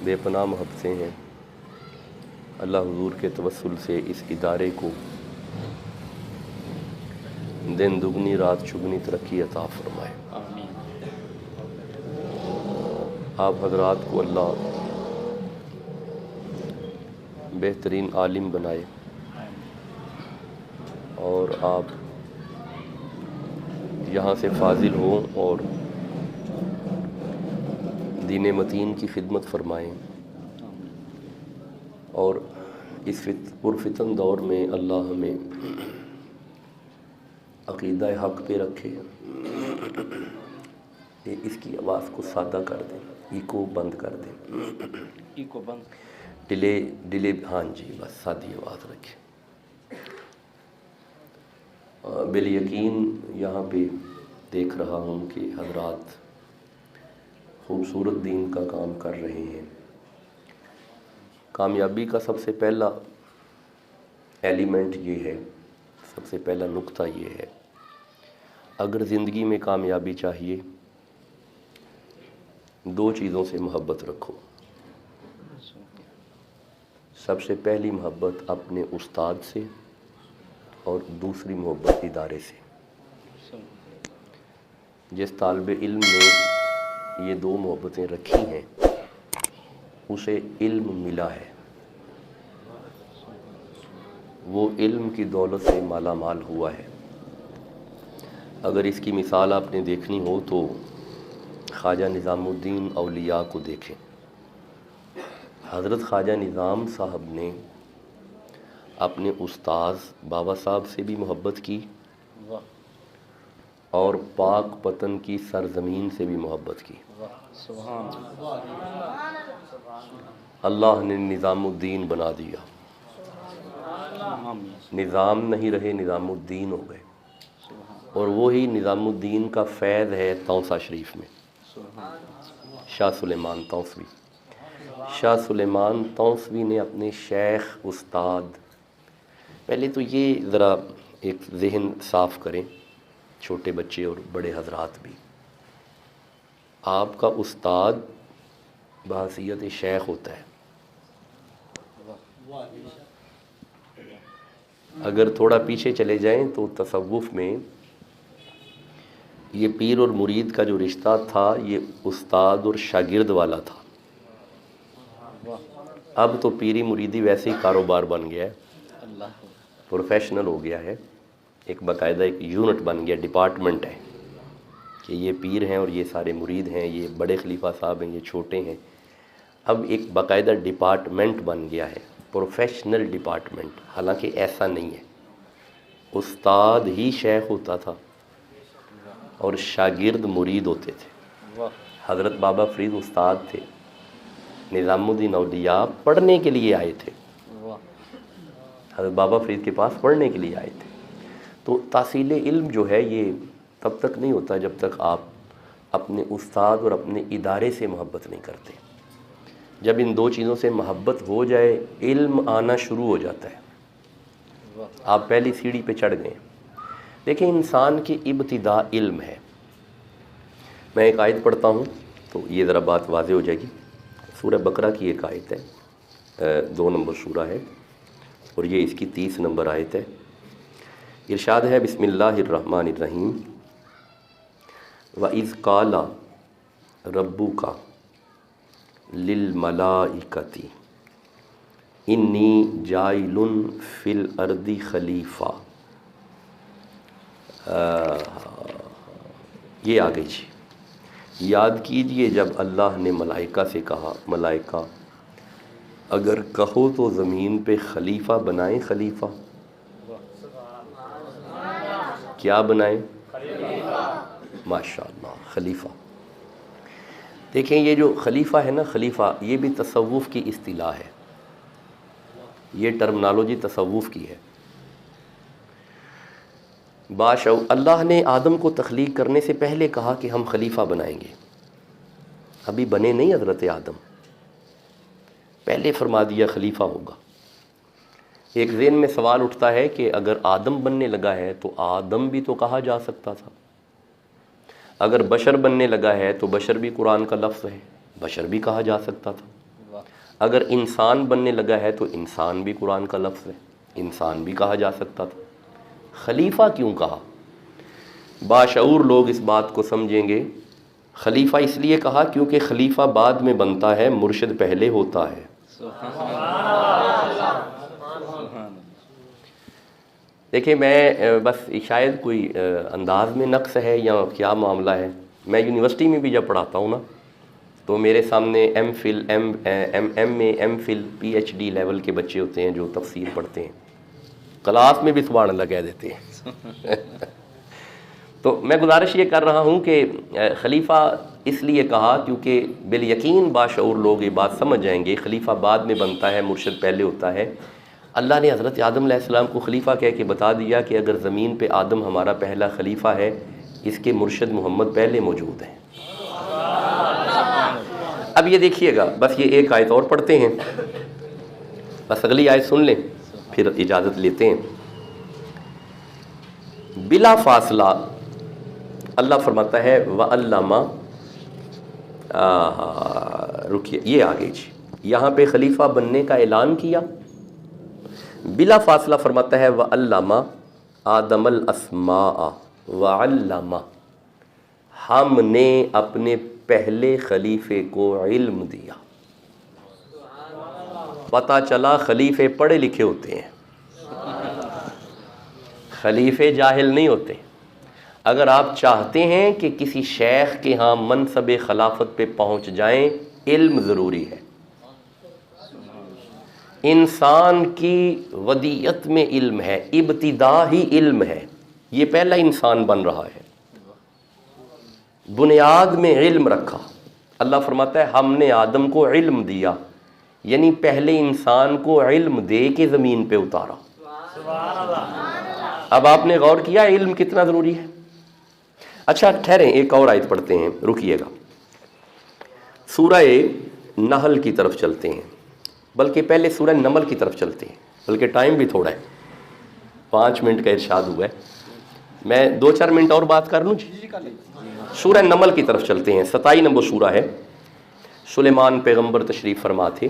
بے پناہ محبتیں ہیں۔ اللہ حضور کے توسل سے اس ادارے کو دن دگنی رات چگنی ترقی عطا فرمائے۔ آمین۔ آپ حضرات کو اللہ بہترین عالم بنائے اور آپ یہاں سے فاضل ہوں اور دین متین کی خدمت فرمائیں، اور اس پرفتن دور میں اللہ ہمیں عقیدہ حق پہ رکھے۔ اس کی آواز کو سادہ کر دیں، ایکو بند کر دیں، ایکو بند، ڈیلے ہاں جی، بس سادی آواز رکھیں۔ بالیقین یہاں پہ دیکھ رہا ہوں کہ حضرات خوبصورت دین کا کام کر رہے ہیں۔ کامیابی کا سب سے پہلا ایلیمنٹ یہ ہے، سب سے پہلا نقطہ یہ ہے، اگر زندگی میں کامیابی چاہیے دو چیزوں سے محبت رکھو۔ سب سے پہلی محبت اپنے استاد سے اور دوسری محبت ادارے سے۔ جس طالب علم نے یہ دو محبتیں رکھی ہیں اسے علم ملا ہے، وہ علم کی دولت سے مالا مال ہوا ہے۔ اگر اس کی مثال آپ نے دیکھنی ہو تو خواجہ نظام الدین اولیاء کو دیکھیں۔ حضرت خواجہ نظام صاحب نے اپنے استاذ بابا صاحب سے بھی محبت کی اور پاک پتن کی سرزمین سے بھی محبت کی۔ سبحان اللہ نے نظام الدین بنا دیا، نظام نہیں رہے، نظام الدین ہو گئے، اور وہی نظام الدین کا فیض ہے توسہ شریف میں۔ شاہ سلیمان توسوی، شاہ سلیمان توسوی نے اپنے شیخ استاد، پہلے تو یہ ذرا ایک ذہن صاف کریں چھوٹے بچے اور بڑے حضرات بھی، آپ کا استاد بحیثیت شیخ ہوتا ہے۔ اگر تھوڑا پیچھے چلے جائیں تو تصوف میں یہ پیر اور مرید کا جو رشتہ تھا یہ استاد اور شاگرد والا تھا۔ اب تو پیری مریدی ویسے ہی کاروبار بن گیا ہے، پروفیشنل ہو گیا ہے، ایک باقاعدہ ایک یونٹ بن گیا، ڈپارٹمنٹ ہے کہ یہ پیر ہیں اور یہ سارے مرید ہیں، یہ بڑے خلیفہ صاحب ہیں، یہ چھوٹے ہیں۔ اب ایک باقاعدہ ڈپارٹمنٹ بن گیا ہے، پروفیشنل ڈپارٹمنٹ، حالانکہ ایسا نہیں ہے۔ استاد ہی شیخ ہوتا تھا اور شاگرد مرید ہوتے تھے۔ حضرت بابا فرید استاد تھے، نظام الدین اولیاء پڑھنے کے لیے آئے تھے، حضرت بابا فرید کے پاس پڑھنے کے لیے آئے تھے۔ تو تحصیل علم جو ہے یہ تب تک نہیں ہوتا جب تک آپ اپنے استاد اور اپنے ادارے سے محبت نہیں کرتے۔ جب ان دو چیزوں سے محبت ہو جائے علم آنا شروع ہو جاتا ہے، آپ پہلی سیڑھی پہ چڑھ گئے۔ دیکھیں انسان کی ابتدا علم ہے۔ میں ایک آیت پڑھتا ہوں تو یہ ذرا بات واضح ہو جائے گی۔ سورہ بقرہ کی ایک آیت ہے، 2 نمبر سورہ ہے اور یہ اس کی 30 نمبر آیت ہے۔ ارشاد ہے بسم اللہ الرحمن الرحیم، وَإِذْ قَالَ رَبُّكَ لِلْمَلَائِكَةِ إِنِّي جَاعِلٌ فِي الْأَرْضِ خلیفہ۔ یہ آ گئی جی۔ یاد کیجئے جب اللہ نے ملائکہ سے کہا، ملائکہ اگر کہو تو زمین پہ خلیفہ بنائیں، خلیفہ کیا بنائیں؟ ماشاءاللہ، خلیفہ۔ دیکھیں یہ جو خلیفہ ہے نا، خلیفہ یہ بھی تصوف کی اصطلاح ہے، یہ ٹرمنالوجی تصوف کی ہے۔ اللہ نے آدم کو تخلیق کرنے سے پہلے کہا کہ ہم خلیفہ بنائیں گے، ابھی بنے نہیں حضرت آدم، پہلے فرما دیا خلیفہ ہوگا۔ ایک ذہن میں سوال اٹھتا ہے کہ اگر آدم بننے لگا ہے تو آدم بھی تو کہا جا سکتا تھا، اگر بشر بننے لگا ہے تو بشر بھی قرآن کا لفظ ہے، بشر بھی کہا جا سکتا تھا۔ اگر انسان بننے لگا ہے تو انسان بھی قرآن کا لفظ ہے، انسان بھی کہا جا سکتا تھا۔ خلیفہ کیوں کہا؟ باشعور لوگ اس بات کو سمجھیں گے، خلیفہ اس لیے کہا کیونکہ خلیفہ بعد میں بنتا ہے، مرشد پہلے ہوتا ہے۔ دیکھیں میں بس شاید کوئی انداز میں نقص ہے یا کیا معاملہ ہے، میں یونیورسٹی میں بھی جب پڑھاتا ہوں نا تو میرے سامنے M Phil M A M Phil P H D level کے بچے ہوتے ہیں جو تفسیر پڑھتے ہیں، کلاس میں بھی سبحان اللہ کہہ دیتے ہیں۔ تو میں گزارش یہ کر رہا ہوں کہ خلیفہ اس لیے کہا کیونکہ بالیقین باشعور لوگ یہ بات سمجھ جائیں گے، خلیفہ بعد میں بنتا ہے، مرشد پہلے ہوتا ہے۔ اللہ نے حضرت آدم علیہ السلام کو خلیفہ کہہ کے بتا دیا کہ اگر زمین پہ آدم ہمارا پہلا خلیفہ ہے، اس کے مرشد محمد پہلے موجود ہیں۔ اب یہ دیکھیے گا، بس یہ ایک آیت اور پڑھتے ہیں، بس اگلی آیت سن لیں پھر اجازت لیتے ہیں۔ بلا فاصلہ اللہ فرماتا ہے وَعَلَّمَ، رکیے یہ آگے جی، یہاں پہ خلیفہ بننے کا اعلان کیا، بلا فاصلہ فرماتا ہے وَعَلَّمَ آدم الْأَسْمَاءَ وَعَلَّمَ، ہم نے اپنے پہلے خلیفے کو علم دیا۔ پتہ چلا خلیفے پڑھے لکھے ہوتے ہیں، خلیفے جاہل نہیں ہوتے۔ اگر آپ چاہتے ہیں کہ کسی شیخ کے ہاں منصب خلافت پہ پہنچ جائیں، علم ضروری ہے۔ انسان کی ودیت میں علم ہے، ابتدا ہی علم ہے، یہ پہلا انسان بن رہا ہے، بنیاد میں علم رکھا۔ اللہ فرماتا ہے ہم نے آدم کو علم دیا، یعنی پہلے انسان کو علم دے کے زمین پہ اتارا۔ اب آپ نے غور کیا علم کتنا ضروری ہے؟ اچھا ٹھہریں، ایک اور آیت پڑھتے ہیں، رکیے گا، سورہ نحل کی طرف چلتے ہیں، بلکہ پہلے سورہ نمل کی طرف چلتے ہیں، بلکہ ٹائم بھی تھوڑا ہے، 5 منٹ کا ارشاد ہوا ہے، میں 2-4 منٹ اور بات کر لوں جی۔ سورہ نمل کی طرف چلتے ہیں، 27 نمبر سورہ ہے۔ سلیمان پیغمبر تشریف فرما تھے،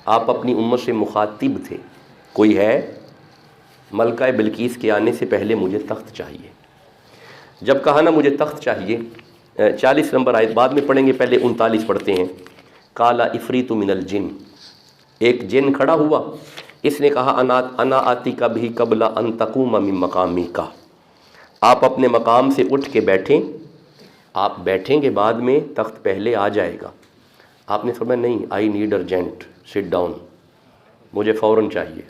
آپ اپنی امت سے مخاطب تھے، کوئی ہے؟ ملکہ بلقیس کے آنے سے پہلے مجھے تخت چاہیے۔ جب کہا نا مجھے تخت چاہیے، 40 نمبر آیت بعد میں پڑھیں گے، پہلے 39 پڑھتے ہیں۔ قالا افریت من الجن، ایک جن کھڑا ہوا، اس نے کہا انا آتی کا بھی قبل ان تقوم من مقامی کا، آپ اپنے مقام سے اٹھ کے بیٹھیں، آپ بیٹھیں گے بعد میں تخت پہلے آ جائے گا۔ آپ نے فرمایا نہیں، I need urgent, sit down, مجھے فوراً چاہیے،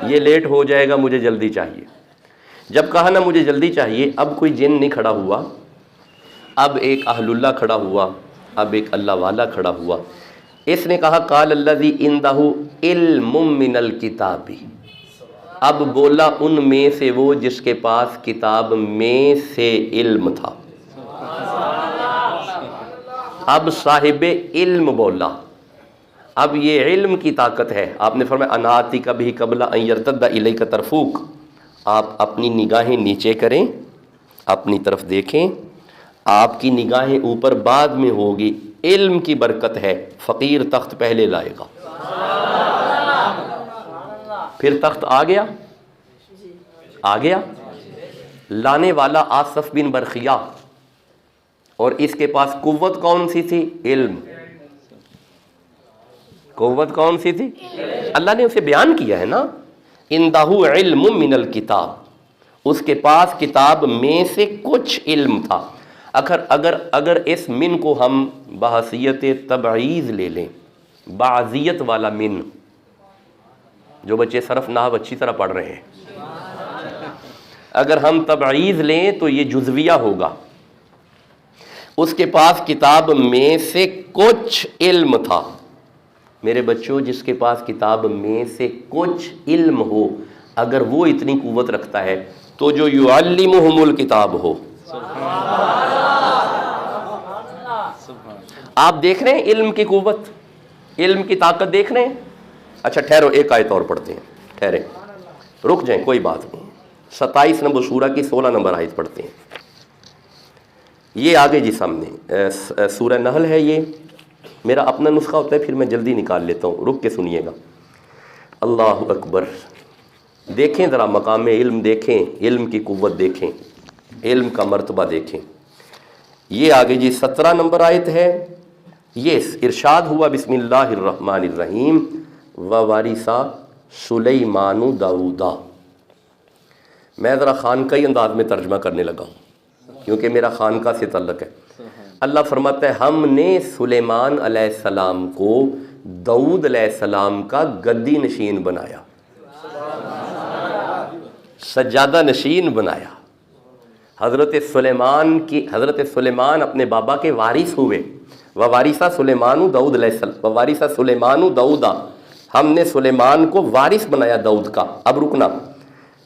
یہ لیٹ ہو جائے گا، مجھے جلدی چاہیے۔ جب کہا نا مجھے جلدی چاہیے، اب کوئی جن نہیں کھڑا ہوا، اب ایک اہل اللہ کھڑا ہوا، اب ایک اللہ والا کھڑا ہوا۔ اس نے کہا قال الذی عندہ علم من الکتاب، اب بولا ان میں سے وہ جس کے پاس کتاب میں سے علم تھا، اب صاحب علم بولا، اب یہ علم کی طاقت ہے۔ آپ نے فرمایا انا آتی کا بھی قبل ان یرتد الیک طرفک، آپ اپنی نگاہیں نیچے کریں، اپنی طرف دیکھیں، آپ کی نگاہیں اوپر بعد میں ہوگی، علم کی برکت ہے، فقیر تخت پہلے لائے گا۔ پھر تخت آ گیا، لانے والا آصف بن برخیہ، اور اس کے پاس قوت کون سی تھی؟ علم۔ قوت کون سی تھی؟ اللہ نے اسے بیان کیا ہے نا، عندہ علم من الکتاب، اس کے پاس کتاب میں سے کچھ علم تھا۔ اگر اس من کو ہم بحیثیت تبعیض لے لیں، بعضیت والا من، جو بچے صرف نحو اچھی طرح پڑھ رہے ہیں، اگر ہم تبعیض لیں تو یہ جزویہ ہوگا، اس کے پاس کتاب میں سے کچھ علم تھا۔ میرے بچوں، جس کے پاس کتاب میں سے کچھ علم ہو، اگر وہ اتنی قوت رکھتا ہے تو جو یعلمہم الکتاب ہو۔ آپ دیکھ رہے ہیں علم کی قوت، علم کی طاقت دیکھ رہے ہیں؟ اچھا ٹھہرو، ایک آیت اور پڑھتے ہیں، ٹھہرے، رک جائیں، کوئی بات نہیں۔ 27 نمبر سورہ کی 16 نمبر آیت پڑھتے ہیں، یہ آگے جی سامنے، سورہ نحل ہے یہ، میرا اپنا نسخہ ہوتا ہے، پھر میں جلدی نکال لیتا ہوں، رک کے سنیے گا۔ اللہ اکبر، دیکھیں ذرا مقام علم، دیکھیں علم کی قوت، دیکھیں علم کا مرتبہ دیکھیں۔ یہ آگے جی 17 نمبر آیت ہے، یہ ارشاد ہوا بسم اللہ الرحمن الرحیم وَوَرِثَ سُلَیْمَانُ دَاؤُدَ۔ میں ذرا خانقائی انداز میں ترجمہ کرنے لگا ہوں کیونکہ میرا خانقاہ سے تعلق ہے۔ اللہ فرماتا ہے ہم نے سلیمان علیہ السلام کو داؤد علیہ السلام کا گدی نشین بنایا، سجادہ نشین بنایا۔ حضرت سلیمان اپنے بابا کے وارث ہوئے۔ وَوَارِثَ سُلَیْمَانُ دَاؤُد علیہ السلام، وَوَارِثَ سُلَیْمَانُ دَاؤُدَ، ہم نے سلیمان کو وارث بنایا داؤد کا۔ اب رکنا،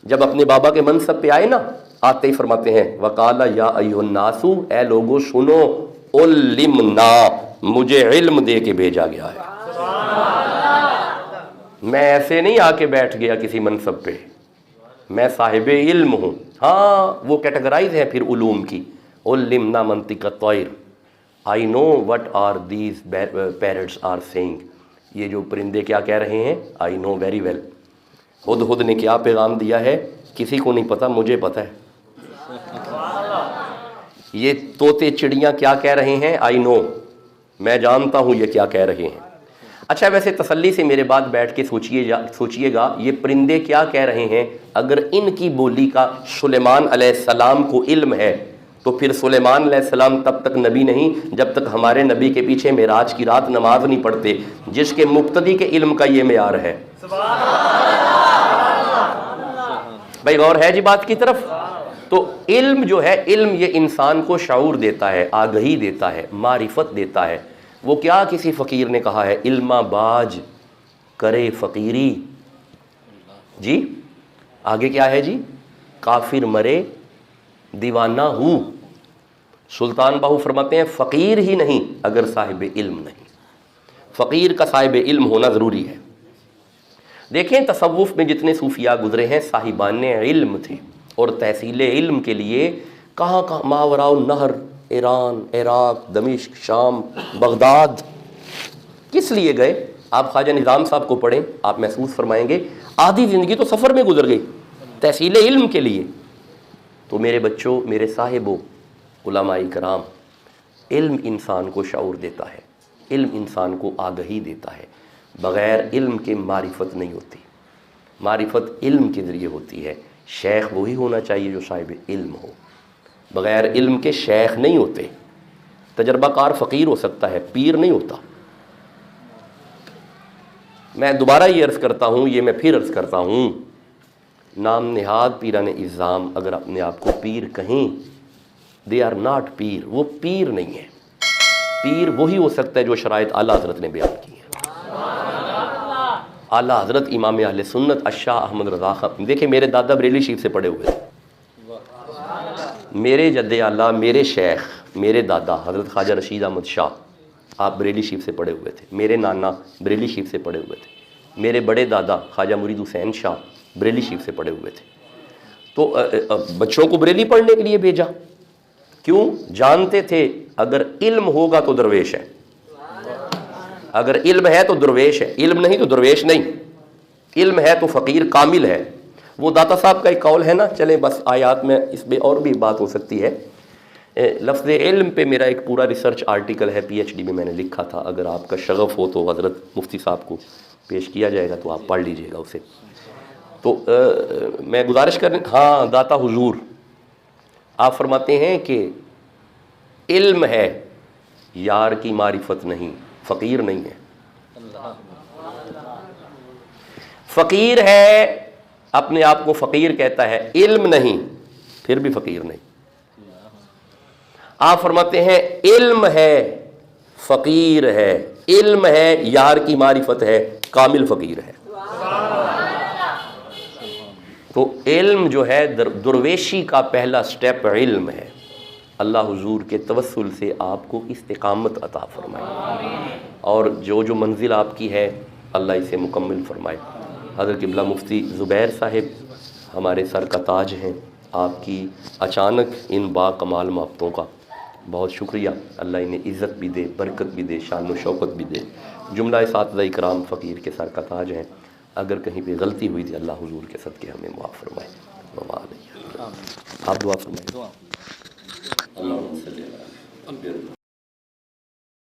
جب اپنے بابا کے منصب پہ آئے نا، آتے ہی فرماتے ہیں وَقَالَ يَا أَيُّهَا النَّاسُ، اے لوگو سنو، عُلِّمْنَا، مجھے علم دے کے بھیجا گیا ہے۔ میں ایسے نہیں آ کے بیٹھ گیا کسی منصب پہ، میں صاحب علم ہوں۔ ہاں وہ کیٹیگرائز ہے پھر علوم کی، عُلِّمْنَا مَنطِقَ الطَّيْرِ، I know what are these parrots are saying، یہ جو پرندے کیا کہہ رہے ہیں I know very well۔ ہدہد نے کیا پیغام دیا ہے کسی کو نہیں پتا، مجھے پتا ہے۔ یہ طوطے چڑیاں کیا کہہ رہے ہیں I know، میں جانتا ہوں یہ کیا کہہ رہے ہیں۔ اچھا ویسے تسلی سے میرے بعد بیٹھ کے سوچئے گا یہ پرندے کیا کہہ رہے ہیں، اگر ان کی بولی کا سلیمان علیہ السلام کو علم ہے تو پھر سلیمان علیہ السلام تب تک نبی نہیں جب تک ہمارے نبی کے پیچھے معراج کی رات نماز نہیں پڑھتے، جس کے مقتدی کے علم کا یہ معیار ہے۔ بھائی غور ہے جی بات کی طرف؟ تو علم جو ہے، علم یہ انسان کو شعور دیتا ہے، آگہی دیتا ہے، معرفت دیتا ہے۔ وہ کیا کسی فقیر نے کہا ہے، علما باج کرے فقیری، جی آگے کیا ہے جی، کافر مرے دیوانہ ہوں۔ سلطان باہو فرماتے ہیں فقیر ہی نہیں اگر صاحب علم نہیں، فقیر کا صاحب علم ہونا ضروری ہے۔ دیکھیں تصوف میں جتنے صوفیاء گزرے ہیں صاحبان علم تھے، اور تحصیل علم کے لیے کہاں کہاں، ماوراء النہر، ایران، عراق، دمشق، شام، بغداد، کس لیے گئے؟ آپ خواجہ نظام صاحب کو پڑھیں، آپ محسوس فرمائیں گے آدھی زندگی تو سفر میں گزر گئی تحصیل علم کے لیے۔ تو میرے بچوں، میرے صاحبوں، علماء کرام، علم انسان کو شعور دیتا ہے، علم انسان کو آگہی دیتا ہے۔ بغیر علم کے معرفت نہیں ہوتی، معرفت علم کے ذریعے ہوتی ہے۔ شیخ وہی ہونا چاہیے جو صاحب علم ہو، بغیر علم کے شیخ نہیں ہوتے۔ تجربہ کار فقیر ہو سکتا ہے، پیر نہیں ہوتا۔ میں دوبارہ یہ عرض کرتا ہوں، یہ میں پھر عرض کرتا ہوں، نام نہاد پیران اعظام اگر اپنے آپ کو پیر کہیں، دے آر ناٹ پیر، وہ پیر نہیں ہے۔ پیر وہی ہو سکتا ہے جو شرائط اعلیٰ حضرت نے بیان کی ہیں۔ اعلیٰ حضرت امام اہل سنت الشاہ احمد رضا خان، دیکھیں میرے دادا بریلی شریف سے پڑھے ہوئے تھے، میرے جد اعلیٰ، میرے شیخ، میرے دادا حضرت خواجہ رشید احمد شاہ، آپ بریلی شریف سے پڑھے ہوئے تھے۔ میرے نانا بریلی شریف سے پڑھے ہوئے تھے۔ میرے بڑے دادا خواجہ مرید حسین شاہ بریلی شریف سے پڑھے ہوئے تھے۔ تو بچوں کو بریلی پڑھنے کے لیے بھیجا، کیوں؟ جانتے تھے اگر علم ہوگا تو درویش ہے، اگر علم ہے تو درویش ہے، علم نہیں تو درویش نہیں، علم ہے تو فقیر کامل ہے۔ وہ داتا صاحب کا ایک قول ہے نا، چلیں بس آیات میں اس پہ اور بھی بات ہو سکتی ہے۔ لفظ علم پہ میرا ایک پورا ریسرچ آرٹیکل ہے، پی ایچ ڈی میں میں نے لکھا تھا، اگر آپ کا شغف ہو تو حضرت مفتی صاحب کو پیش کیا جائے گا تو آپ پڑھ لیجئے گا اسے۔ تو میں گزارش کریں، ہاں داتا حضور آپ فرماتے ہیں کہ علم ہے یار کی معرفت نہیں، فقیر نہیں ہے۔ فقیر ہے اپنے آپ کو فقیر کہتا ہے، علم نہیں پھر بھی فقیر نہیں۔ آپ فرماتے ہیں علم ہے فقیر ہے، علم ہے یار کی معرفت ہے، کامل فقیر ہے۔ تو علم جو ہے درویشی کا پہلا سٹیپ علم ہے۔ اللہ حضور کے توسل سے آپ کو استقامت عطا فرمائے، اور جو منزل آپ کی ہے اللہ اسے مکمل فرمائے۔ حضرت قبلہ مفتی زبیر صاحب ہمارے سر کا تاج ہیں، آپ کی اچانک ان با کمال محبتوں کا بہت شکریہ، اللہ انہیں عزت بھی دے، برکت بھی دے، شان و شوکت بھی دے۔ جملہ اساتذہ اکرام فقیر کے سر کا تاج ہیں، اگر کہیں پہ غلطی ہوئی تھی اللہ حضور کے صدقے ہمیں معاف فرمائے۔ وما علیہ۔ آپ دعا فرمائیں۔ دعا اللہ